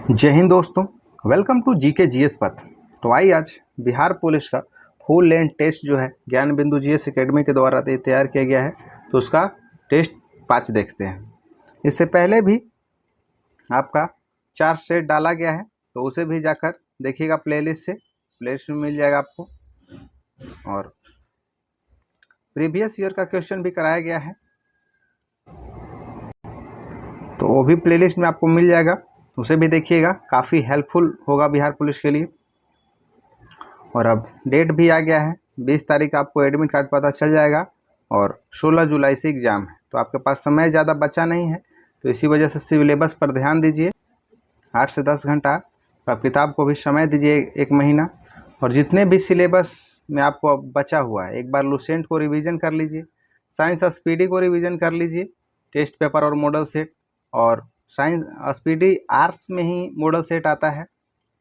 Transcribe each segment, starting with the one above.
जय हिंद दोस्तों, welcome to GK GS पथ। तो आइए आज बिहार पुलिस का फुल लेंथ टेस्ट जो है ज्ञान बिंदु जीएस एकेडमी के द्वारा तैयार किया गया है, तो उसका टेस्ट 5 देखते हैं। इससे पहले भी आपका 4 सेट डाला गया है, तो उसे भी जाकर देखिएगा प्लेलिस्ट में मिल जाएगा आपको। और प्रीवियस ईयर का क्वेश्चन भी कराया गया है, तो वो भी प्लेलिस्ट में आपको मिल जाएगा, उसे भी देखिएगा, काफ़ी हेल्पफुल होगा बिहार पुलिस के लिए। और अब डेट भी आ गया है, 20 तारीख आपको एडमिट कार्ड पता चल जाएगा और 16 जुलाई से एग्ज़ाम है, तो आपके पास समय ज़्यादा बचा नहीं है, तो इसी वजह से सिलेबस पर ध्यान दीजिए। 8 से 10 घंटा आप किताब को भी समय दीजिए, 1 महीना। और जितने भी सिलेबस में आपको अब बचा हुआ है, एक बार लुसेंट को रिवीजन कर लीजिए, साइंस स्पीडी को रिवीजन कर लीजिए, टेस्ट पेपर और मॉडल सेट। और साइंस स्पीडी आर्ट्स में ही मॉडल सेट आता है,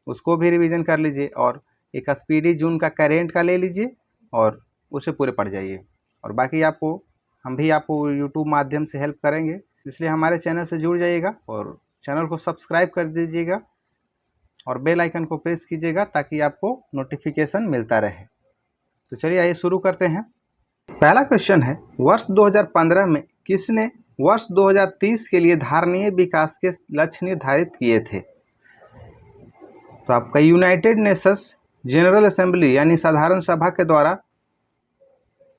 उसको भी रिवीजन कर लीजिए। और एक स्पीडी जून का करेंट का ले लीजिए और उसे पूरे पढ़ जाइए। और बाकी हम भी आपको यूट्यूब माध्यम से हेल्प करेंगे, इसलिए हमारे चैनल से जुड़ जाइएगा और चैनल को सब्सक्राइब कर दीजिएगा और बेल आइकन को प्रेस कीजिएगा ताकि आपको नोटिफिकेशन मिलता रहे। तो चलिए आइए शुरू करते हैं। पहला क्वेश्चन है, वर्ष 2015 में किसने वर्ष 2030 के लिए धारणीय विकास के लक्ष्य निर्धारित किए थे? तो आपका यूनाइटेड नेशंस जनरल असेंबली यानी साधारण सभा के द्वारा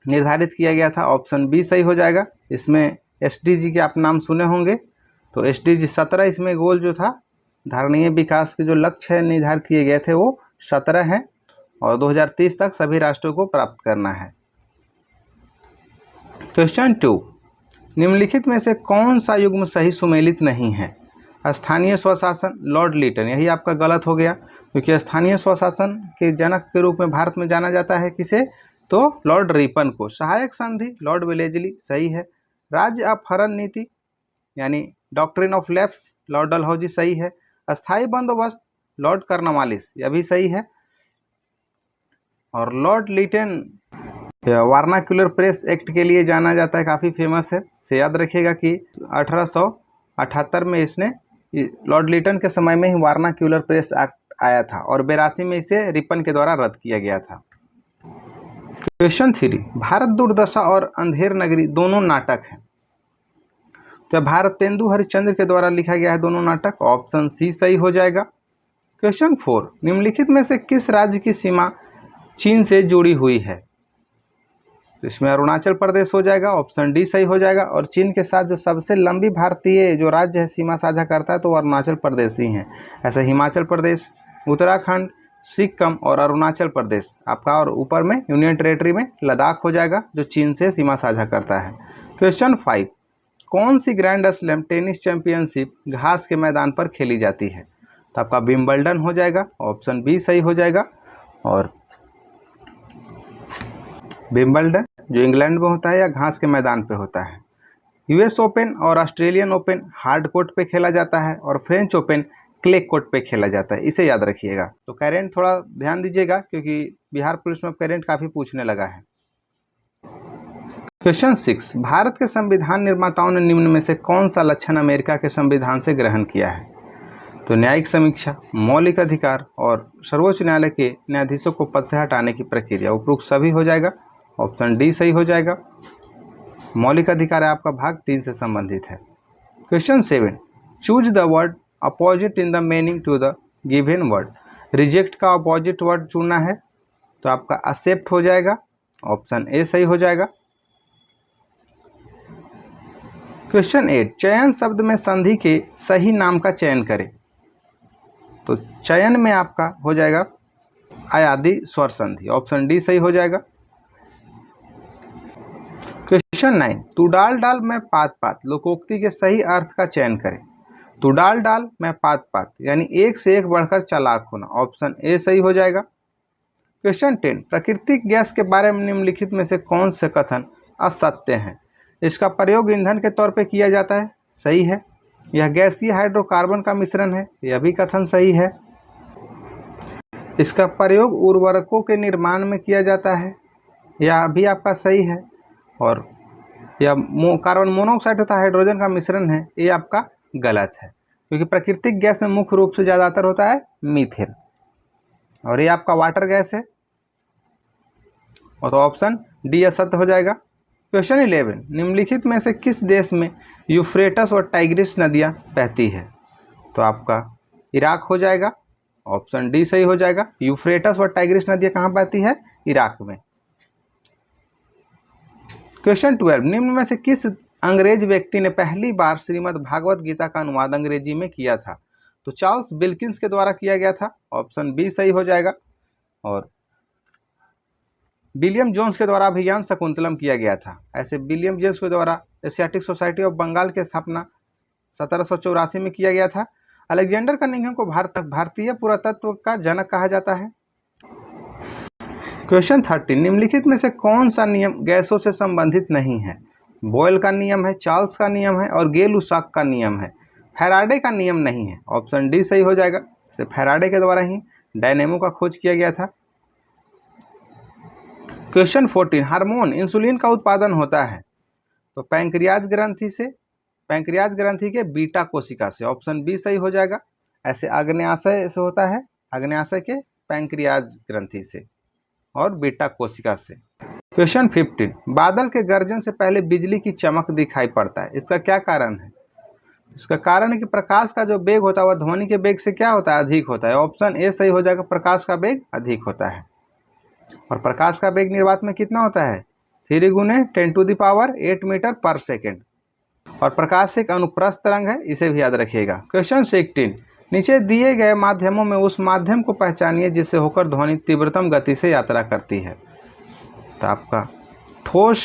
निर्धारित किया गया था। ऑप्शन बी सही हो जाएगा। इसमें एसडीजी के आप नाम सुने होंगे, तो एसडीजी 17 इसमें गोल जो था, धारणीय विकास के जो लक्ष्य है निर्धारित किए गए थे वो 17 हैं और 2030 तक सभी राष्ट्रों को प्राप्त करना है। क्वेश्चन 2, निम्नलिखित में से कौन सा युग्म सही सुमेलित नहीं है? स्थानीय स्वशासन, लॉर्ड लिटन। यही आपका गलत हो गया, क्योंकि स्थानीय स्वशासन के जनक के रूप में भारत में जाना जाता है किसे? तो लॉर्ड रिपन को। सहायक संधि, लॉर्ड वेलेजली। सही है। राज्य अपहरण नीति यानी doctrine of lapse, Lord Dalhousie. सही है। अस्थायी बंदोबस्त, लॉर्ड कर्नवालिस। यह भी सही है। और Lord Lytton vernacular press act के लिए जाना जाता है, काफ़ी फेमस है। से याद रखिएगा कि 1878 में इसने, लॉर्ड लिटन के समय में ही वर्नाक्युलर प्रेस एक्ट आया था और 82 में इसे रिपन के द्वारा रद्द किया गया था। क्वेश्चन 3, भारत दुर्दशा और अंधेर नगरी दोनों नाटक हैं, तो भारतेंदु हरिश्चंद्र के द्वारा लिखा गया है दोनों नाटक। ऑप्शन सी सही हो जाएगा। क्वेश्चन 4, निम्नलिखित में से किस राज्य की सीमा चीन से जुड़ी हुई है? इसमें अरुणाचल प्रदेश हो जाएगा। ऑप्शन डी सही हो जाएगा। और चीन के साथ जो सबसे लंबी भारतीय जो राज्य है सीमा साझा करता है, तो अरुणाचल प्रदेश ही है। ऐसे हिमाचल प्रदेश, उत्तराखंड, सिक्किम और अरुणाचल प्रदेश आपका, और ऊपर में यूनियन टेरेटरी में लद्दाख हो जाएगा जो चीन से सीमा साझा करता है। क्वेश्चन 5, कौन सी ग्रैंड स्लैम टेनिस चैंपियनशिप घास के मैदान पर खेली जाती है? तो आपका विंबलडन हो जाएगा। ऑप्शन बी सही हो जाएगा। और विंबलडन जो इंग्लैंड में होता है या घास के मैदान पे होता है। यूएस ओपन और ऑस्ट्रेलियन ओपन हार्ड कोर्ट पे खेला जाता है और फ्रेंच ओपन क्ले कोर्ट पे खेला जाता है, इसे याद रखिएगा। तो करेंट थोड़ा ध्यान दीजिएगा, क्योंकि बिहार पुलिस में करेंट काफ़ी पूछने लगा है। क्वेश्चन 6, भारत के संविधान निर्माताओं ने निम्न में से कौन सा लक्षण अमेरिका के संविधान से ग्रहण किया है? तो न्यायिक समीक्षा, मौलिक अधिकार और सर्वोच्च न्यायालय के न्यायाधीशों को पद से हटाने की प्रक्रिया। उपरोक्त सभी हो जाएगा। ऑप्शन डी सही हो जाएगा। मौलिक अधिकार है आपका भाग 3 से संबंधित है। Question 7, choose the word opposite in the meaning to the given word. Reject का अपोजिट वर्ड चुनना है, तो आपका एक्सेप्ट हो जाएगा। ऑप्शन ए सही हो जाएगा। क्वेश्चन 8, चयन शब्द में संधि के सही नाम का चयन करें। तो चयन में आपका हो जाएगा अयादि स्वर संधि। ऑप्शन डी सही हो जाएगा। क्वेश्चन 9, तू डाल डाल मैं पात पात लोकोक्ति के सही अर्थ का चयन करें। तू डाल डाल मैं पात पात यानी एक से एक बढ़कर चालाक होना। ऑप्शन ए सही हो जाएगा। क्वेश्चन 10, प्राकृतिक गैस के बारे में निम्नलिखित में से कौन से कथन असत्य हैं? इसका प्रयोग ईंधन के तौर पे किया जाता है। सही है। यह गैसीय हाइड्रोकार्बन का मिश्रण है। यह भी कथन सही है। इसका प्रयोग उर्वरकों के निर्माण में किया जाता है। यह भी आपका सही है। और यह कार्बन मोनोऑक्साइड तथा हाइड्रोजन का मिश्रण है, ये आपका गलत है। क्योंकि प्राकृतिक गैस में मुख्य रूप से ज़्यादातर होता है मीथेन, और ये आपका वाटर गैस है, और तो ऑप्शन डी असत्य हो जाएगा। क्वेश्चन 11, निम्नलिखित में से किस देश में यूफ्रेटस और टाइग्रिस नदियाँ बहती है? तो आपका इराक हो जाएगा, ऑप्शन डी सही हो जाएगा। यूफ्रेटस और टाइग्रिस नदियाँ कहाँ बहती है? इराक में। क्वेश्चन 12, निम्न में से किस अंग्रेज व्यक्ति ने पहली बार श्रीमद् भागवत गीता का अनुवाद अंग्रेजी में किया था? तो चार्ल्स विल्किंस के द्वारा किया गया था, ऑप्शन बी सही हो जाएगा। और विलियम जोन्स के द्वारा अभियान शकुंतलम किया गया था। ऐसे विलियम जोन्स के द्वारा एशियाटिक सोसाइटी ऑफ बंगाल की स्थापना 1784 में किया गया था। अलेक्जेंडर कनिंघम को भारतीय पुरातत्व का जनक कहा जाता है। क्वेश्चन 13, निम्नलिखित में से कौन सा नियम गैसों से संबंधित नहीं है? बॉयल का नियम है, चार्ल्स का नियम है, और गेल-लुसाक का नियम है। फैराडे का नियम नहीं है, ऑप्शन डी सही हो जाएगा। इसे फैराडे के द्वारा ही डायनेमो का खोज किया गया था। क्वेश्चन 14, हार्मोन इंसुलिन का उत्पादन होता है तो पैंक्रियाज ग्रंथि से, पैंक्रियाज ग्रंथि के बीटा कोशिका से, ऑप्शन बी सही हो जाएगा। ऐसे आग्नेयाशय से होता है, आग्नेयाशय के पैंक्रियाज ग्रंथि से और बीटा कोशिका से। क्वेश्चन 15, बादल के गर्जन से पहले बिजली की चमक दिखाई पड़ता है, इसका क्या कारण है? इसका कारण है कि प्रकाश का जो वेग होता है वह ध्वनि के वेग से क्या होता है? अधिक होता है, ऑप्शन ए सही हो जाएगा। प्रकाश का वेग अधिक होता है, और प्रकाश का वेग निर्वात में कितना होता है? 3 × 10⁸ मीटर पर सेकेंड, और प्रकाश एक अनुप्रस्थ तरंग है, इसे भी याद रखिएगा। क्वेश्चन 16, नीचे दिए गए माध्यमों में उस माध्यम को पहचानिए जिससे होकर ध्वनि तीव्रतम गति से यात्रा करती है। तो आपका ठोस,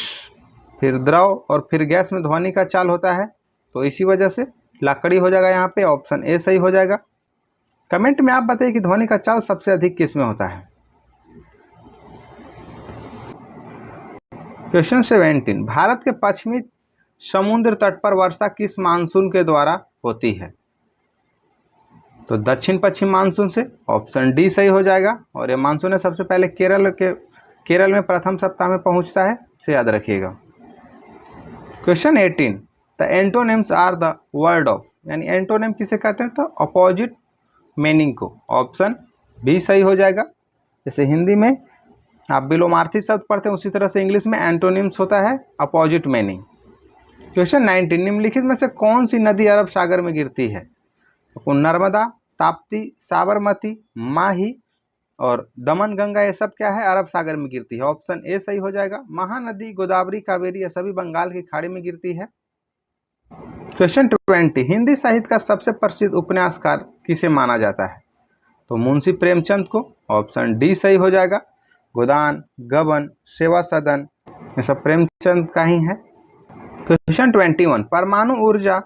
फिर द्रव और फिर गैस में ध्वनि का चाल होता है, तो इसी वजह से लकड़ी हो जाएगा यहाँ पे, ऑप्शन ए सही हो जाएगा। कमेंट में आप बताइए कि ध्वनि का चाल सबसे अधिक किस में होता है? क्वेश्चन 17, भारत के पश्चिमी समुद्र तट पर वर्षा किस मानसून के द्वारा होती है? तो दक्षिण पश्चिम मानसून से, ऑप्शन डी सही हो जाएगा। और ये मानसून है सबसे पहले केरल में प्रथम सप्ताह में पहुंचता है, इसे याद रखिएगा। Question 18, the antonyms are the word of, यानी एंटोनिम किसे कहते हैं? तो अपोजिट मीनिंग को, ऑप्शन बी सही हो जाएगा। जैसे हिंदी में आप विलोमार्थी शब्द पढ़ते हैं, उसी तरह से इंग्लिश में एंटोनिम्स होता है अपोजिट मीनिंग। क्वेश्चन 19, निम्नलिखित में से कौन सी नदी अरब सागर में गिरती है? तो नर्मदा, ताप्ती, साबरमती, माही और दमन गंगा, ये सब क्या है? अरब सागर में गिरती है, ऑप्शन ए सही हो जाएगा। महानदी, गोदावरी, कावेरी, ये सभी बंगाल की खाड़ी में गिरती है। क्वेश्चन 20, हिंदी साहित्य का सबसे प्रसिद्ध उपन्यासकार किसे माना जाता है? तो मुंशी प्रेमचंद को, ऑप्शन डी सही हो जाएगा। गोदान, गबन, सेवा सदन, ये सब प्रेमचंद का ही है। क्वेश्चन 21, परमाणु ऊर्जा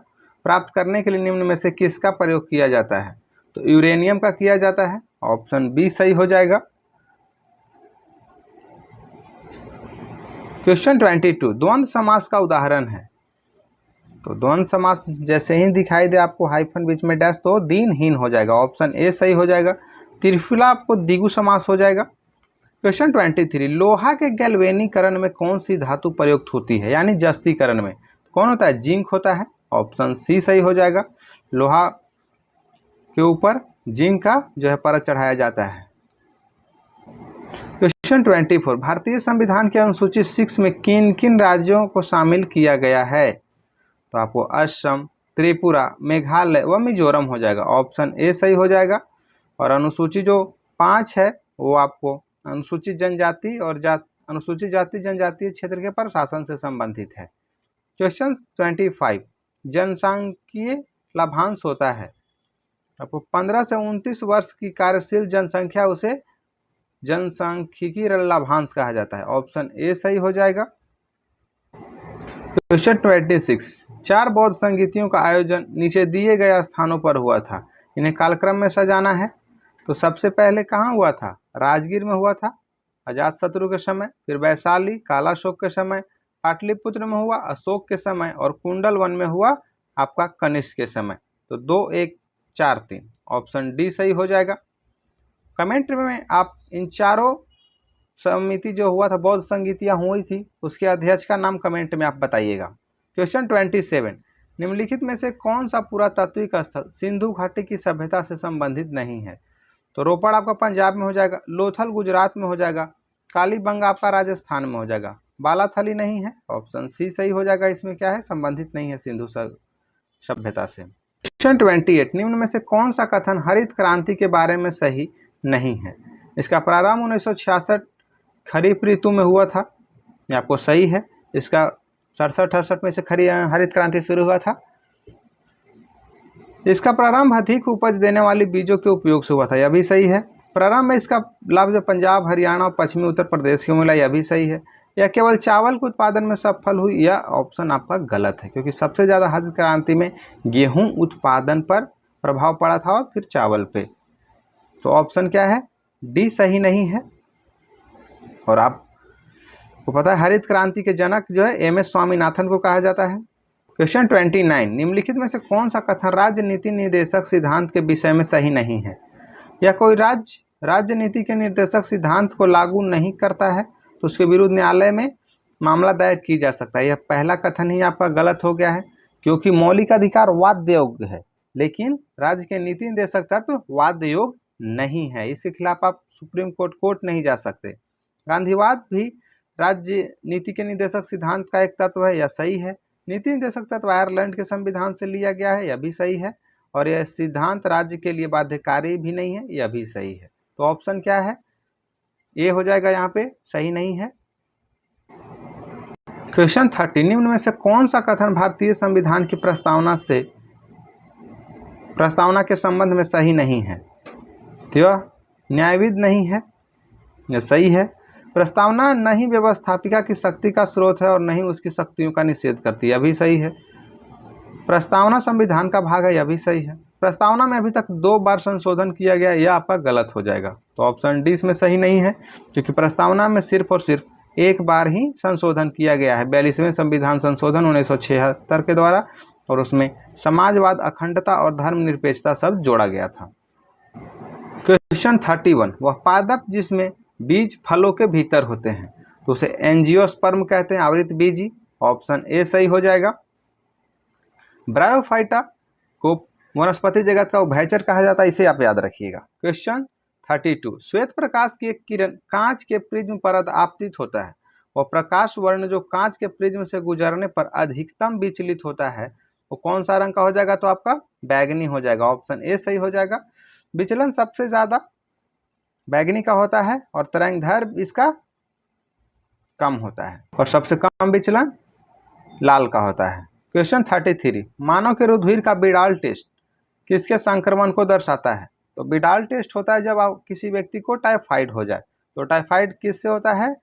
प्राप्त करने के लिए निम्न में से किसका प्रयोग किया जाता है? तो यूरेनियम का किया जाता है, ऑप्शन बी सही हो जाएगा। क्वेश्चन 22, द्वंद्व समास का उदाहरण है? तो द्वंद्व समास जैसे ही दिखाई दे आपको हाइफन बीच में डैश, तो दीनहीन हो जाएगा, ऑप्शन ए सही हो जाएगा। त्रिफला आपको द्विगु समास हो जाएगा। क्वेश्चन 23, लोहा के गैल्वेनीकरण में कौन सी धातु प्रयुक्त होती है? यानी जस्तीकरण में कौन होता है? जिंक होता है, ऑप्शन सी सही हो जाएगा। लोहा के ऊपर जिंक का जो है परत चढ़ाया जाता है। क्वेश्चन 24, भारतीय संविधान के अनुसूची 6 में किन किन राज्यों को शामिल किया गया है? तो आपको असम, त्रिपुरा, मेघालय व मिजोरम हो जाएगा, ऑप्शन ए सही हो जाएगा। और अनुसूची जो 5 है वो आपको अनुसूचित जनजाति और अनुसूचित जाति जनजातीय क्षेत्र के प्रशासन से संबंधित है। क्वेश्चन 25, जनसांख्यिकीय लाभांश होता है? आपको 15 से 29 वर्ष की कार्यशील जनसंख्या, उसे जनसांख्यिकीय लाभांश कहा जाता है, ऑप्शन ए सही हो जाएगा। क्वेश्चन 26, 4 बौद्ध संगीतियों का आयोजन नीचे दिए गए स्थानों पर हुआ था, इन्हें कालक्रम में सजाना है। तो सबसे पहले कहाँ हुआ था? राजगीर में हुआ था अजातशत्रु के समय, फिर वैशाली कालाशोक के समय, पाटलिपुत्र में हुआ अशोक के समय, और कुंडल वन में हुआ आपका कनिष्क के समय। तो 2, 1, 4, 3, ऑप्शन डी सही हो जाएगा। कमेंट में आप इन चारों समिति जो हुआ था, बौद्ध संगीतियाँ हुई थी, उसके अध्यक्ष का नाम कमेंट में आप बताइएगा। क्वेश्चन 27, निम्नलिखित में से कौन सा पुरातात्विक स्थल सिंधु घाटी की सभ्यता से संबंधित नहीं है? तो रोपड़ आपका पंजाब में हो जाएगा, लोथल गुजरात में हो जाएगा, कालीबंगा आपका राजस्थान में हो जाएगा, बालाथली नहीं है, ऑप्शन सी सही हो जाएगा। इसमें क्या है, संबंधित नहीं है सिंधु सभ्यता से। क्वेश्चन 28, निम्न में से कौन सा कथन हरित क्रांति के बारे में सही नहीं है? इसका प्रारंभ 1966 खरीफ ऋतु में हुआ था, ये आपको सही है। इसका 67-68 में से हरित क्रांति शुरू हुआ था। इसका प्रारंभ अधिक उपज देने वाली बीजों के उपयोग से हुआ था, यह भी सही है। प्रारंभ में इसका लाभ जो पंजाब, हरियाणा और पश्चिमी उत्तर प्रदेश को मिला, यह भी सही है। यह केवल चावल के उत्पादन में सफल हुई, यह ऑप्शन आपका गलत है, क्योंकि सबसे ज़्यादा हरित क्रांति में गेहूं उत्पादन पर प्रभाव पड़ा था और फिर चावल पे। तो ऑप्शन क्या है, डी सही नहीं है। और आपको पता है हरित क्रांति के जनक जो है एम.एस. स्वामीनाथन को कहा जाता है। क्वेश्चन 29, निम्नलिखित में से कौन सा कथन राज्य नीति निर्देशक सिद्धांत के विषय में सही नहीं है? या कोई राज्य नीति के निर्देशक सिद्धांत को लागू नहीं करता है तो उसके विरुद्ध न्यायालय में मामला दायर की जा सकता है। यह पहला कथन ही आपका गलत हो गया है, क्योंकि मौलिक अधिकार वाद्य योग्य है, लेकिन राज्य के नीति निर्देशक तत्व वाद्य योग्य नहीं है। इसके खिलाफ आप सुप्रीम कोर्ट नहीं जा सकते। गांधीवाद भी राज्य नीति के निर्देशक सिद्धांत का एक तत्व है, यह सही है। नीति निर्देशक तत्व आयरलैंड के संविधान से लिया गया है, यह भी सही है। और यह सिद्धांत राज्य के लिए बाध्यकारी भी नहीं है, यह भी सही है। तो ऑप्शन क्या है, ए हो जाएगा, यहाँ पे सही नहीं है। क्वेश्चन 30, निम्न में से कौन सा कथन भारतीय संविधान की प्रस्तावना के संबंध में सही नहीं है? तो यह न्यायविद नहीं है, यह सही है। प्रस्तावना न ही व्यवस्थापिका की शक्ति का स्रोत है और न ही उसकी शक्तियों का निषेध करती है, यह भी सही है। प्रस्तावना संविधान का भाग है, यह भी सही है। प्रस्तावना में अभी तक 2 बार संशोधन किया गया, यह आपका गलत हो जाएगा। तो ऑप्शन डी इसमें सही नहीं है, क्योंकि प्रस्तावना में सिर्फ और सिर्फ एक बार ही संशोधन किया गया है, 42वें संविधान संशोधन 1976 के द्वारा, और उसमें समाजवाद, अखंडता और धर्मनिरपेक्षता सब जोड़ा गया था। क्वेश्चन 31, वह पादप जिसमें बीज फलों के भीतर होते हैं तो उसे एंजियोस्पर्म कहते हैं, आवृत बीजी, ऑप्शन ए सही हो जाएगा। ब्रायोफाइटा को वनस्पति जगत का उभयचर कहा जाता है, इसे आप याद रखिएगा। क्वेश्चन 32, श्वेत प्रकाश की एक किरण कांच के प्रिज्म पर आपतित होता है, वह प्रकाश वर्ण जो कांच के प्रिज्म से गुजरने पर अधिकतम विचलित होता है वो कौन सा रंग का हो जाएगा? तो आपका बैगनी हो जाएगा, ऑप्शन ए सही हो जाएगा। विचलन सबसे ज्यादा बैगनी का होता है और तरंगदैर्घ्य इसका कम होता है, और सबसे कम विचलन लाल का होता है। क्वेश्चन 33, मानव के रुधिर का बिडाल टेस्ट किसके संक्रमण को दर्शाता है? तो बिडाल टेस्ट होता है जब आप किसी व्यक्ति को टाइफाइड हो जाए, तो टाइफाइड किससे होता है?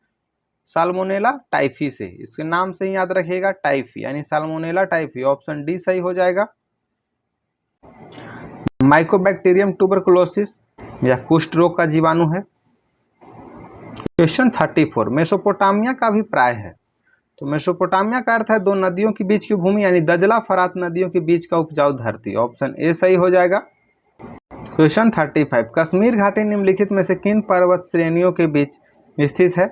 साल्मोनेला टाइफी से, इसके नाम से ही याद रखिएगा, टाइफी यानी साल्मोनेला टाइफी, ऑप्शन डी सही हो जाएगा। माइकोबैक्टीरियम ट्यूबरकुलोसिस या कुष्ठ रोग का जीवाणु है। क्वेश्चन 34, मेसोपोटामिया का अभिप्राय है, तो मेसोपोटामिया का अर्थ है 2 नदियों के बीच की भूमि, यानी दजला फरात नदियों के बीच का उपजाऊ धरती, ऑप्शन ए सही हो जाएगा। क्वेश्चन 35, कश्मीर घाटी निम्नलिखित में से किन पर्वत श्रेणियों के बीच स्थित है?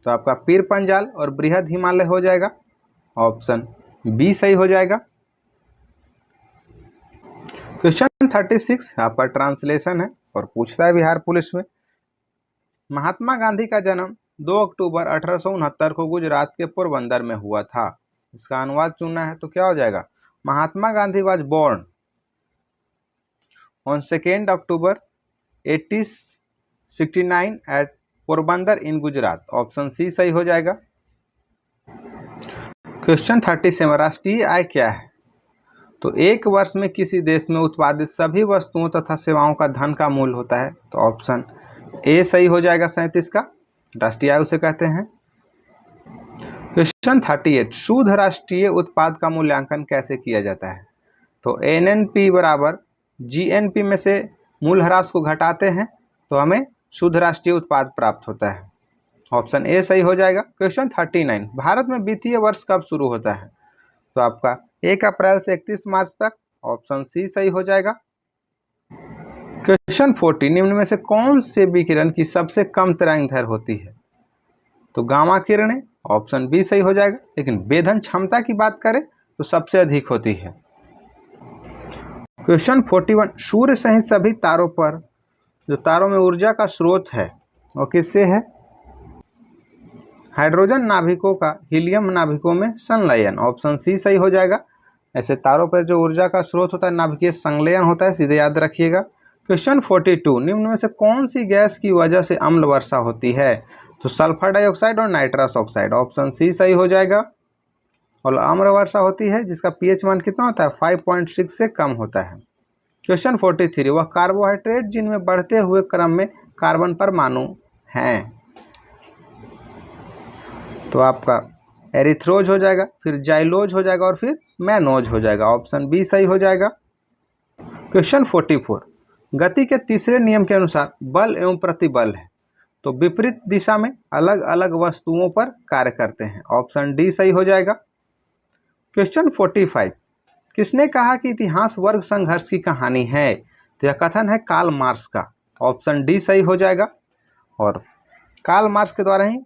तो आपका पीर पंजाल और बृहद हिमालय हो जाएगा, ऑप्शन बी सही हो जाएगा। क्वेश्चन 36 आपका ट्रांसलेशन है और पूछता है बिहार पुलिस में, महात्मा गांधी का जन्म 2 अक्टूबर 1869 को गुजरात के पोरबंदर में हुआ था। इसका अनुवाद चुनना है तो क्या हो जाएगा? Mahatma Gandhi was born on 2 October 1869 at Porbandar in Gujarat, option C सही हो जाएगा। क्वेश्चन 37, राष्ट्रीय आय क्या है? तो 1 वर्ष में किसी देश में उत्पादित सभी वस्तुओं तथा सेवाओं का धन का मूल्य होता है, तो ऑप्शन ए सही हो जाएगा 37 का, राष्ट्रीय आय उसे कहते हैं। क्वेश्चन 38, शुद्ध राष्ट्रीय उत्पाद का मूल्यांकन कैसे किया जाता है? तो एनएनपी बराबर जीएनपी में से मूल्यह्रास को घटाते हैं तो हमें शुद्ध राष्ट्रीय उत्पाद प्राप्त होता है, ऑप्शन ए सही हो जाएगा। क्वेश्चन 39, भारत में वित्तीय वर्ष कब शुरू होता है? तो आपका 1 अप्रैल से 31 मार्च तक, ऑप्शन सी सही हो जाएगा। क्वेश्चन 40, निम्न में से कौन से विकिरण की सबसे कम तरंगदैर्घ्य होती है? तो गामा किरणें, ऑप्शन बी सही हो जाएगा। लेकिन वेधन क्षमता की बात करें तो सबसे अधिक होती है, क्वेश्चन 41, सूर्य सहित सभी तारों पर जो तारों में ऊर्जा का स्रोत है वो किससे है? हाइड्रोजन नाभिकों का हीलियम नाभिकों में संलयन, ऑप्शन सी सही हो जाएगा। ऐसे तारों पर जो ऊर्जा का स्रोत होता है नाभिकीय संलयन होता है, सीधे याद रखिएगा। क्वेश्चन 42, निम्न में से कौन सी गैस की वजह से अम्ल वर्षा होती है? तो सल्फर डाइऑक्साइड और नाइट्रस ऑक्साइड, ऑप्शन सी सही हो जाएगा। और अम्ल वर्षा होती है जिसका पीएच मान कितना होता है? 5.6 से कम होता है। क्वेश्चन 43, वह कार्बोहाइड्रेट जिनमें बढ़ते हुए क्रम में कार्बन परमाणु हैं? तो आपका एरिथ्रोज हो जाएगा, फिर जाइलोज हो जाएगा और फिर मैनोज हो जाएगा, ऑप्शन बी सही हो जाएगा। क्वेश्चन 44, गति के तीसरे नियम के अनुसार बल एवं प्रतिबल है तो विपरीत दिशा में अलग अलग वस्तुओं पर कार्य करते हैं, ऑप्शन डी सही हो जाएगा। क्वेश्चन 45, किसने कहा कि इतिहास वर्ग संघर्ष की कहानी है? तो यह कथन है कार्ल मार्क्स का, ऑप्शन डी सही हो जाएगा। और कार्ल मार्क्स के द्वारा ही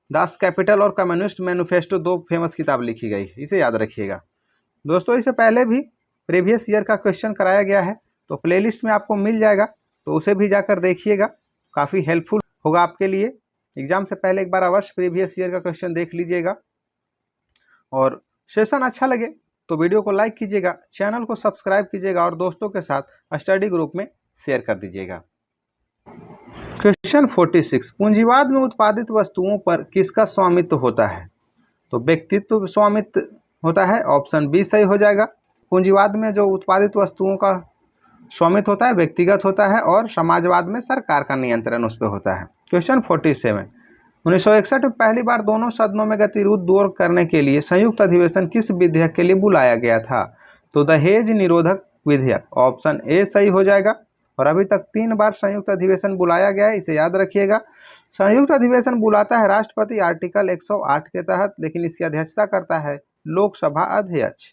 दास कैपिटल और कम्युनिस्ट मैनिफेस्टो दो फेमस किताब लिखी गई है, इसे याद रखिएगा। दोस्तों इससे पहले भी प्रीवियस ईयर का क्वेश्चन कराया गया है तो प्लेलिस्ट में आपको मिल जाएगा, तो उसे भी जाकर देखिएगा, काफ़ी हेल्पफुल होगा आपके लिए। एग्जाम से पहले एक बार अवश्य प्रीवियस ईयर का क्वेश्चन देख लीजिएगा। और सेशन अच्छा लगे तो वीडियो को लाइक कीजिएगा, चैनल को सब्सक्राइब कीजिएगा और दोस्तों के साथ स्टडी ग्रुप में शेयर कर दीजिएगा। क्वेश्चन 46, पूंजीवाद में उत्पादित वस्तुओं पर किसका स्वामित्व होता है? तो व्यक्तित्व स्वामित्व होता है, ऑप्शन बी सही हो जाएगा। पूंजीवाद में जो उत्पादित वस्तुओं का स्वामित्व होता है व्यक्तिगत होता है और समाजवाद में सरकार का नियंत्रण उस पर होता है। क्वेश्चन 47, 1961 में पहली बार दोनों सदनों में गतिरोध दूर करने के लिए संयुक्त अधिवेशन किस विधेयक के लिए बुलाया गया था? तो दहेज निरोधक विधेयक, ऑप्शन ए सही हो जाएगा। और अभी तक 3 बार संयुक्त अधिवेशन बुलाया गया है, इसे याद रखिएगा। संयुक्त अधिवेशन बुलाता है राष्ट्रपति आर्टिकल 108 के तहत, लेकिन इसकी अध्यक्षता करता है लोकसभा अध्यक्ष।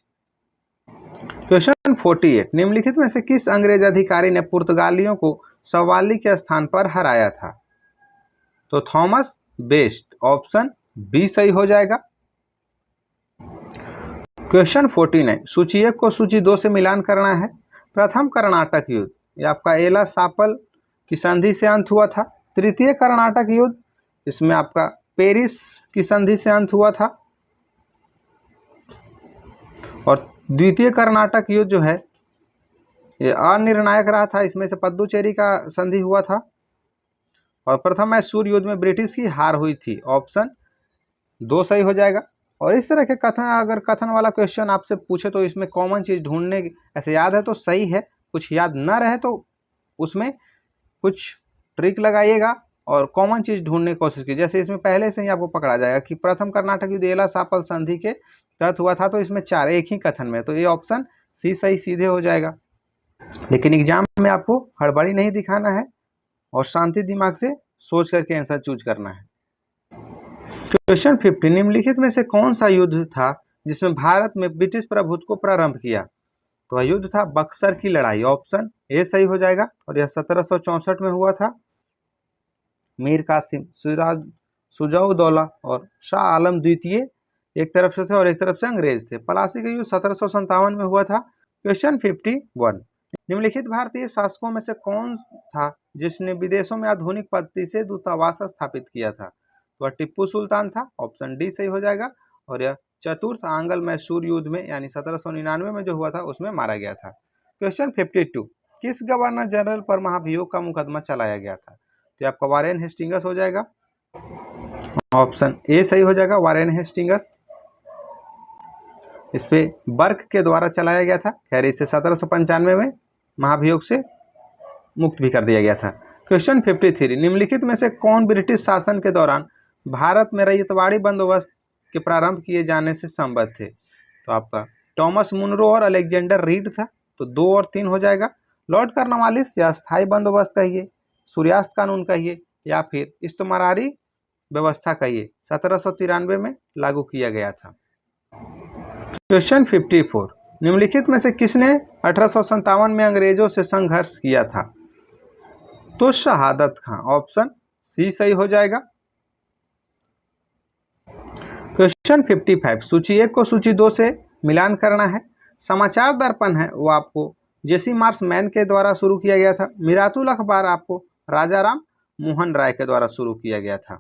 क्वेश्चन 48, निम्नलिखित में से किस अंग्रेज अधिकारी ने पुर्तगालियों को सवाली के स्थान पर हराया था? तो थॉमस बेस्ट, ऑप्शन बी सही हो जाएगा। क्वेश्चन 49, सूची 1 को सूची 2 से मिलान करना है। प्रथम कर्नाटक युद्ध ये आपका एला सापल की संधि से अंत हुआ था। तृतीय कर्नाटक युद्ध इसमें आपका पेरिस की संधि से अंत हुआ था। और द्वितीय कर्नाटक युद्ध जो है ये अनिर्णायक रहा था, इसमें से पद्दुचेरी का संधि हुआ था। और प्रथम मैसूर युद्ध में ब्रिटिश की हार हुई थी, ऑप्शन 2 सही हो जाएगा। और इस तरह के कथन वाला क्वेश्चन आपसे पूछे तो इसमें कॉमन चीज़ ढूंढने, ऐसे याद है तो सही है, कुछ याद न रहे तो उसमें कुछ ट्रिक लगाइएगा और कॉमन चीज़ ढूंढने की कोशिश कीजिए। जैसे इसमें पहले से ही आपको पकड़ा जाएगा कि प्रथम कर्नाटक युद्ध एला सापल संधि के तहत हुआ था, तो इसमें 4 एक ही कथन में, तो ये ऑप्शन सी सही सीधे हो जाएगा। लेकिन एग्जाम में आपको हड़बड़ी नहीं दिखाना है और शांति दिमाग से सोच करके आंसर चूज करना है। क्वेश्चन 50, निम्नलिखित में से कौन सा युद्ध था जिसमें भारत में ब्रिटिश प्रभुत्व को प्रारंभ किया? तो वह युद्ध था बक्सर की लड़ाई, ऑप्शन ए सही हो जाएगा। और यह 1764 में हुआ था। मीर कासिम, सुजाउद्दौला और शाह आलम द्वितीय एक तरफ से थे और एक तरफ से अंग्रेज थे। प्लासी का युद्ध 1757 में हुआ था। क्वेश्चन 51, निम्नलिखित भारतीय शासकों में से कौन था जिसने विदेशों में आधुनिक पद्धति से दूतावास स्थापित किया था? तो टिप्पू सुल्तान था, ऑप्शन डी सही हो जाएगा। और यह चतुर्थ आंग्ल मैसूर युद्ध में यानी 1799 में जो हुआ था उसमें मारा गया था। क्वेश्चन 52, किस गवर्नर जनरल पर महाभियोग का मुकदमा चलाया गया था? तो आपका वारेन हेस्टिंगस हो जाएगा, ऑप्शन ए सही हो जाएगा, वारेन हेस्टिंगस। इस पे बर्क के द्वारा चलाया गया था। खैर इसे 1795 में महाभियोग से मुक्त भी कर दिया गया था। क्वेश्चन 53, निम्नलिखित में से कौन ब्रिटिश शासन के दौरान भारत में रैयतवाड़ी बंदोबस्त के प्रारंभ किए जाने से संबद्ध थे? तो आपका टॉमस मुनरो और अलेक्जेंडर रीड था, तो 2 और 3 हो जाएगा। लॉर्ड कॉर्नवालिस या स्थायी बंदोबस्त कहिए, सूर्यास्त कानून कहिए या फिर इस्तेमारी व्यवस्था कहिए, 1793 में लागू किया गया था। क्वेश्चन 54, निम्नलिखित में से किसने 1857 में अंग्रेजों से संघर्ष किया था? तो शहादत खां, ऑप्शन सी सही हो जाएगा। क्वेश्चन 55, सूची 1 को सूची 2 से मिलान करना है। समाचार दर्पण है वो आपको जेसी मार्स मैन के द्वारा शुरू किया गया था। मिरातुल अखबार आपको राजा राम मोहन राय के द्वारा शुरू किया गया था।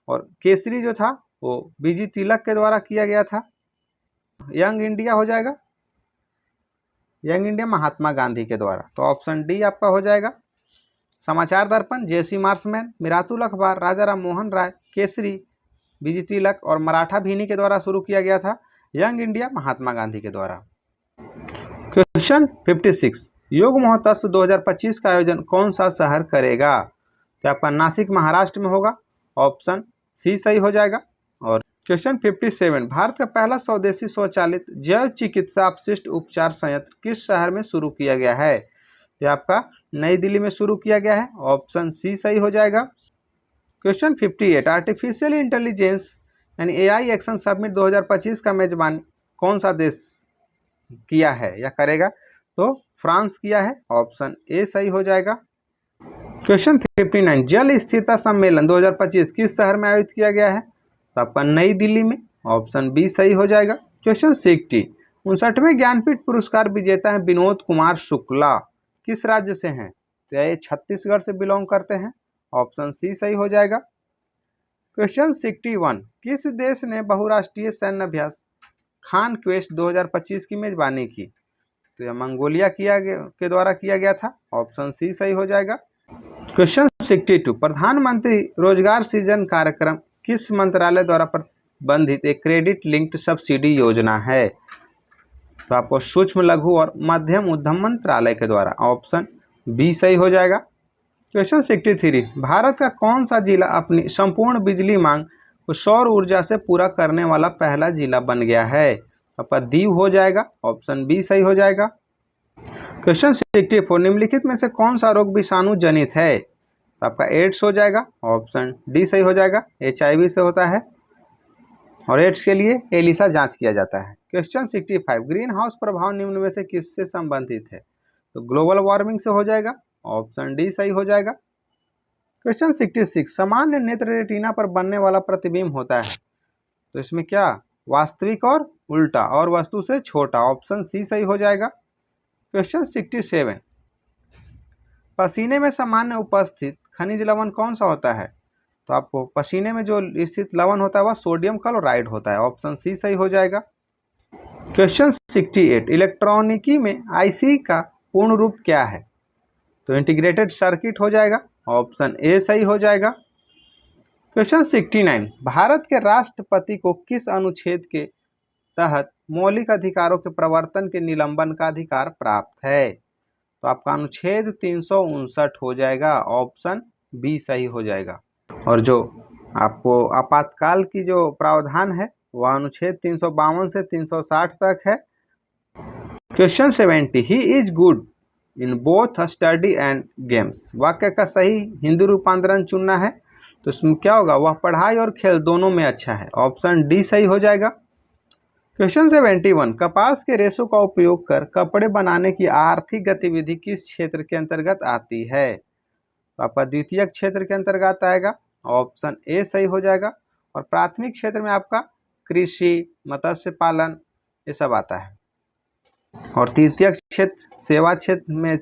और केसरी जो था वो बीजी तिलक के द्वारा किया गया था। यंग इंडिया हो जाएगा, यंग इंडिया महात्मा गांधी के द्वारा, तो ऑप्शन डी आपका हो जाएगा। समाचार दर्पण जेसी मार्समैन, मिरातुल अखबार राजा राम मोहन राय, केसरी बीजी तिलक और मराठा भीनी के द्वारा शुरू किया गया था। यंग इंडिया महात्मा गांधी के द्वारा। क्वेश्चन 56, योग महोत्सव 2025 का आयोजन कौन सा शहर करेगा? तो आपका नासिक महाराष्ट्र में होगा, ऑप्शन सी सही हो जाएगा। और क्वेश्चन 57, भारत का पहला स्वदेशी स्वचालित जैव चिकित्सा अपशिष्ट उपचार संयंत्र किस शहर में शुरू किया गया है? ये आपका नई दिल्ली में शुरू किया गया है, ऑप्शन सी सही हो जाएगा। क्वेश्चन 58, आर्टिफिशियल इंटेलिजेंस यानी एआई एक्शन समिट 2025 का मेजबान कौन सा देश किया है या करेगा? तो फ्रांस किया है, ऑप्शन ए सही हो जाएगा। क्वेश्चन 59, जल स्थिरता सम्मेलन 2025 किस शहर में आयोजित किया गया है? तो आपका नई दिल्ली में, ऑप्शन बी सही हो जाएगा। क्वेश्चन 60, 59वें ज्ञानपीठ पुरस्कार विजेता है विनोद कुमार शुक्ला, किस राज्य से हैं? तो ये छत्तीसगढ़ से बिलोंग करते हैं, ऑप्शन सी सही हो जाएगा। क्वेश्चन 61, किस देश ने बहुराष्ट्रीय सैन्य अभ्यास खान क्वेस्ट 2025 की मेजबानी की? तो यह मंगोलिया के द्वारा किया गया था, ऑप्शन सी सही हो जाएगा। क्वेश्चन 62, प्रधानमंत्री रोजगार सृजन कार्यक्रम किस मंत्रालय द्वारा प्रबंधित एक क्रेडिट लिंक्ड सब्सिडी योजना है? तो आपको सूक्ष्म लघु और मध्यम उद्यम मंत्रालय के द्वारा, ऑप्शन बी सही हो जाएगा। क्वेश्चन 63, भारत का कौन सा जिला अपनी संपूर्ण बिजली मांग को सौर ऊर्जा से पूरा करने वाला पहला जिला बन गया है? आपका दीव हो जाएगा, ऑप्शन बी सही हो जाएगा। क्वेश्चन 64, निम्नलिखित में से कौन सा रोग विषाणु जनित है? तो आपका एड्स हो जाएगा, ऑप्शन डी सही हो जाएगा। HIV से होता है और एड्स के लिए एलिसा जांच किया जाता है। क्वेश्चन 65, ग्रीन हाउस प्रभाव निम्न में से किससे संबंधित है? तो ग्लोबल वार्मिंग से हो जाएगा, ऑप्शन डी सही हो जाएगा। क्वेश्चन 66, सामान्य नेत्र रेटिना पर बनने वाला प्रतिबिंब होता है, तो इसमें क्या वास्तविक और उल्टा और वस्तु से छोटा, ऑप्शन सी सही हो जाएगा। क्वेश्चन 67, पसीने में सामान्य उपस्थित खनिज लवण कौन सा होता है? तो आपको पसीने में जो स्थित लवण होता है वह सोडियम क्लोराइड होता है, ऑप्शन सी सही हो जाएगा। क्वेश्चन 68, इलेक्ट्रॉनिकी में IC का पूर्ण रूप क्या है? तो इंटीग्रेटेड सर्किट हो जाएगा, ऑप्शन ए सही हो जाएगा। क्वेश्चन 69, भारत के राष्ट्रपति को किस अनुच्छेद के तहत मौलिक अधिकारों के प्रवर्तन के निलंबन का अधिकार प्राप्त है? तो आपका अनुच्छेद 359 हो जाएगा, ऑप्शन बी सही हो जाएगा। और जो आपको आपातकाल की जो प्रावधान है वह अनुच्छेद 352 से 360 तक है। Question 70, he is good in both study and games, वाक्य का सही हिंदी रूपांतरण चुनना है, तो इसमें क्या होगा? वह पढ़ाई और खेल दोनों में अच्छा है, ऑप्शन डी सही हो जाएगा। क्वेश्चन 71, कपास के रेशों का उपयोग कर कपड़े बनाने की आर्थिक गतिविधि किस क्षेत्र के अंतर्गत आती है? तो आपका द्वितीयक क्षेत्र के अंतर्गत आएगा, ऑप्शन ए सही हो जाएगा। और प्राथमिक क्षेत्र में आपका कृषि, मत्स्य पालन ये सब आता है। और तृतीयक क्षेत्र सेवा क्षेत्र में,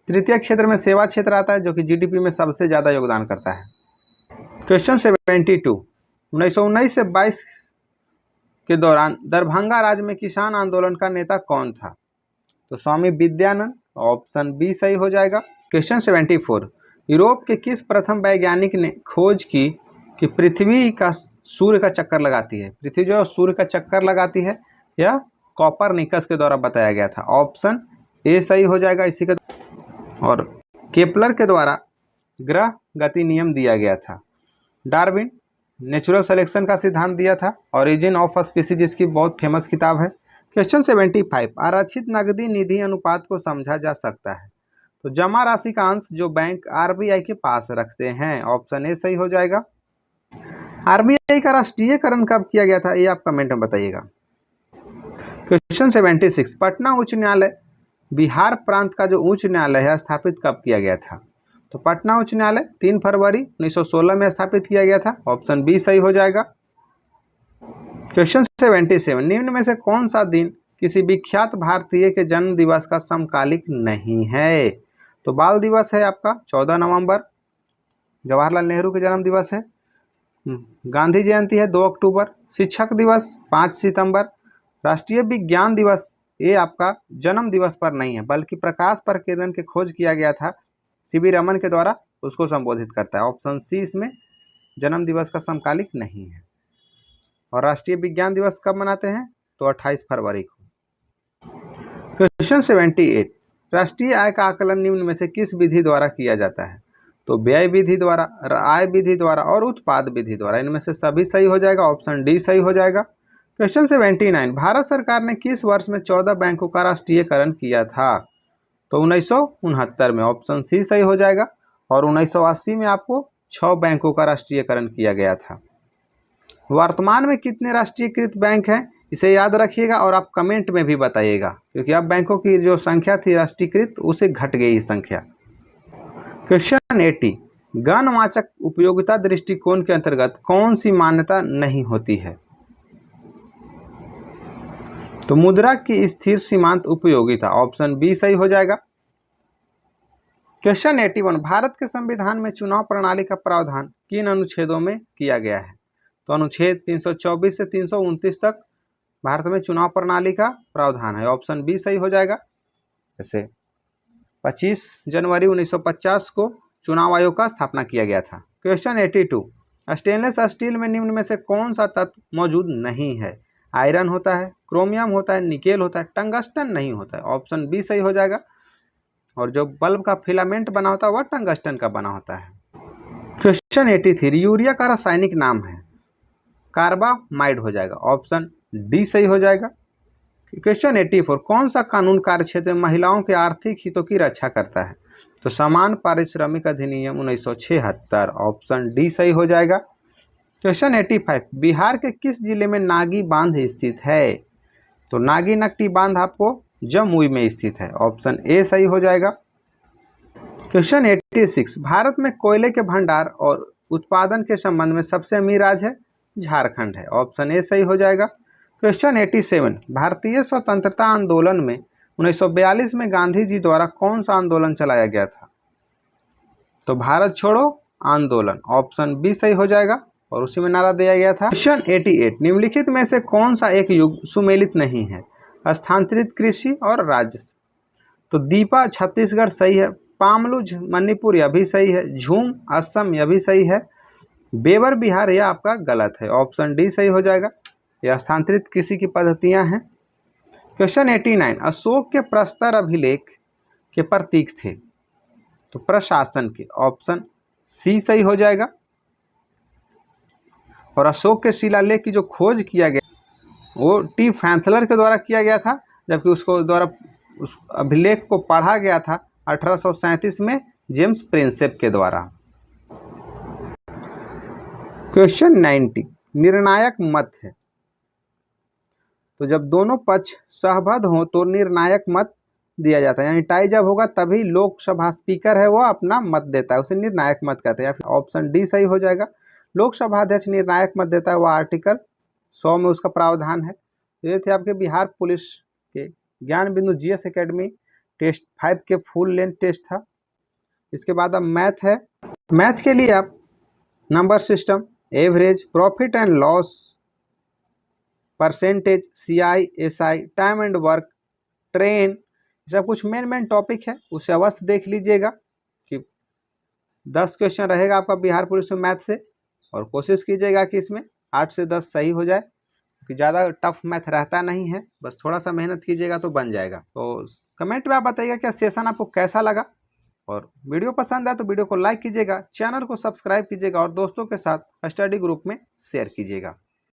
तृतीयक क्षेत्र में सेवा क्षेत्र आता है जो कि GDP में सबसे ज़्यादा योगदान करता है। क्वेश्चन 72, 1919 से 22 के दौरान दरभंगा राज्य में किसान आंदोलन का नेता कौन था? तो स्वामी विद्यानंद, ऑप्शन बी सही हो जाएगा। क्वेश्चन 74, यूरोप के किस प्रथम वैज्ञानिक ने खोज की कि पृथ्वी का सूर्य का चक्कर लगाती है? पृथ्वी जो सूर्य का चक्कर लगाती है यह कोपरनिकस के द्वारा बताया गया था, ऑप्शन ए सही हो जाएगा इसी का। और केपलर के द्वारा ग्रह गति नियम दिया गया था। डार्विन नेचुरल सिलेक्शन का सिद्धांत दिया था। ओरिजिन ऑफ स्पीसीज जिसकी बहुत फेमस किताब है। क्वेश्चन 75, आरक्षित नकदी निधि अनुपात को समझा जा सकता है, तो जमा राशि का अंश जो बैंक RBI के पास रखते हैं, ऑप्शन ए सही हो जाएगा। RBI का राष्ट्रीयकरण कब किया गया था ये आप कमेंट में बताइएगा। क्वेश्चन 76, पटना उच्च न्यायालय बिहार प्रांत का जो उच्च न्यायालय है स्थापित कब किया गया था? तो पटना उच्च न्यायालय 3 फरवरी 1916 में स्थापित किया गया था, ऑप्शन बी सही हो जाएगा। क्वेश्चन 77, निम्न में से कौन सा दिन किसी विख्यात भारतीय के जन्म दिवस का समकालिक नहीं है। तो बाल दिवस है आपका 14 नवंबर, जवाहरलाल नेहरू के जन्म दिवस है। गांधी जयंती है 2 अक्टूबर, शिक्षक दिवस 5 सितंबर, राष्ट्रीय विज्ञान दिवस ये आपका जन्म दिवस पर नहीं है बल्कि प्रकाश प्रकीर्णन की खोज किया गया था सीवी रमन के द्वारा, उसको संबोधित करता है। ऑप्शन सी इसमें जन्म दिवस का समकालिक नहीं है। और राष्ट्रीय विज्ञान दिवस कब मनाते हैं? तो 28 फरवरी को। क्वेश्चन 78, राष्ट्रीय आय का आकलन निम्न में से किस विधि द्वारा किया जाता है? तो व्यय विधि द्वारा, आय विधि द्वारा और उत्पाद विधि द्वारा। इनमें से सभी सही हो जाएगा, ऑप्शन डी सही हो जाएगा। क्वेश्चन 79, भारत सरकार ने किस वर्ष में 14 बैंकों का राष्ट्रीयकरण किया था? तो 1969 में, ऑप्शन सी सही हो जाएगा। और 1980 में आपको 6 बैंकों का राष्ट्रीयकरण किया गया था। वर्तमान में कितने राष्ट्रीयकृत बैंक हैं इसे याद रखिएगा और आप कमेंट में भी बताइएगा, क्योंकि अब बैंकों की जो संख्या थी राष्ट्रीयकृत उसे घट गई संख्या। क्वेश्चन 80, गणवाचक उपयोगिता दृष्टिकोण के अंतर्गत कौन सी मान्यता नहीं होती है? तो मुद्रा की स्थिर सीमांत उपयोगिता, ऑप्शन बी सही हो जाएगा। क्वेश्चन 81, भारत के संविधान में चुनाव प्रणाली का प्रावधान किन अनुच्छेदों में किया गया है? तो अनुच्छेद 324 से 329 तक भारत में चुनाव प्रणाली का प्रावधान है, ऑप्शन बी सही हो जाएगा। जैसे 25 जनवरी 1950 को चुनाव आयोग का स्थापना किया गया था। क्वेश्चन 82, स्टेनलेस स्टील में निम्न में से कौन सा तत्व मौजूद नहीं है? आयरन होता है, क्रोमियम होता है, निकेल होता है, टंगस्टन नहीं होता है, ऑप्शन बी सही हो जाएगा। और जो बल्ब का फिलामेंट बना होता है वह टंगस्टन का बना होता है। क्वेश्चन 83, यूरिया का रासायनिक नाम है? कार्बामाइड हो जाएगा, ऑप्शन डी सही हो जाएगा। क्वेश्चन 84, कौन सा कानून कार्य क्षेत्र में महिलाओं के आर्थिक हितों की रक्षा करता है? तो समान पारिश्रमिक अधिनियम 1976, ऑप्शन डी सही हो जाएगा। क्वेश्चन 85, बिहार के किस जिले में नागी बांध स्थित है? तो नागी नकटी बांध आपको जमुई में स्थित है, ऑप्शन ए सही हो जाएगा। क्वेश्चन 86, भारत में कोयले के भंडार और उत्पादन के संबंध में सबसे अमीर राज्य है? झारखंड है, ऑप्शन ए सही हो जाएगा। क्वेश्चन 87, भारतीय स्वतंत्रता आंदोलन में 1942 में गांधी जी द्वारा कौन सा आंदोलन चलाया गया था? तो भारत छोड़ो आंदोलन, ऑप्शन बी सही हो जाएगा और उसी में नारा दिया गया था। क्वेश्चन 88, निम्नलिखित में से कौन सा एक युग सुमेलित नहीं है? स्थानांतरित कृषि और राजस्व। तो दीपा छत्तीसगढ़ सही है, पामलू मणिपुर यह भी सही है, झूम असम यह भी सही है, बेवर बिहार यह आपका गलत है, ऑप्शन डी सही हो जाएगा। यह स्थानांतरित कृषि की पद्धतियां हैं। क्वेश्चन 89, अशोक के प्रस्तर अभिलेख के प्रतीक थे? तो प्रशासन के, ऑप्शन सी सही हो जाएगा। और अशोक के शिलालेख की जो खोज किया गया वो टी फैंथलर के द्वारा किया गया था, जबकि उसको द्वारा उस अभिलेख को पढ़ा गया था 1837 में जेम्स प्रिंसेप के द्वारा। क्वेश्चन 90, निर्णायक मत है? तो जब दोनों पक्ष सहमत हो तो निर्णायक मत दिया जाता है, यानी टाई जब होगा तभी लोकसभा स्पीकर है वो अपना मत देता है, उसे निर्णायक मत कहते हैं। या फिर ऑप्शन डी सही हो जाएगा। लोकसभा अध्यक्ष निर्णायक मत देता है, वह आर्टिकल 100 में उसका प्रावधान है। ये थे आपके बिहार पुलिस के ज्ञान बिंदु जीएस एकेडमी टेस्ट 5 के फुल लेंथ टेस्ट था। इसके बाद अब मैथ है। मैथ के लिए आप number system, average, profit and loss, percentage, CI, SI, time and work, train, सब कुछ मेन टॉपिक है, उसे अवश्य देख लीजिएगा कि 10 क्वेश्चन रहेगा आपका बिहार पुलिस में मैथ से, और कोशिश कीजिएगा कि इसमें 8 से 10 सही हो जाए, क्योंकि ज़्यादा टफ मैथ रहता नहीं है, बस थोड़ा सा मेहनत कीजिएगा तो बन जाएगा। तो कमेंट में आप बताइएगा क्या सेशन आपको कैसा लगा, और वीडियो पसंद आए तो वीडियो को लाइक कीजिएगा, चैनल को सब्सक्राइब कीजिएगा और दोस्तों के साथ स्टडी ग्रुप में शेयर कीजिएगा।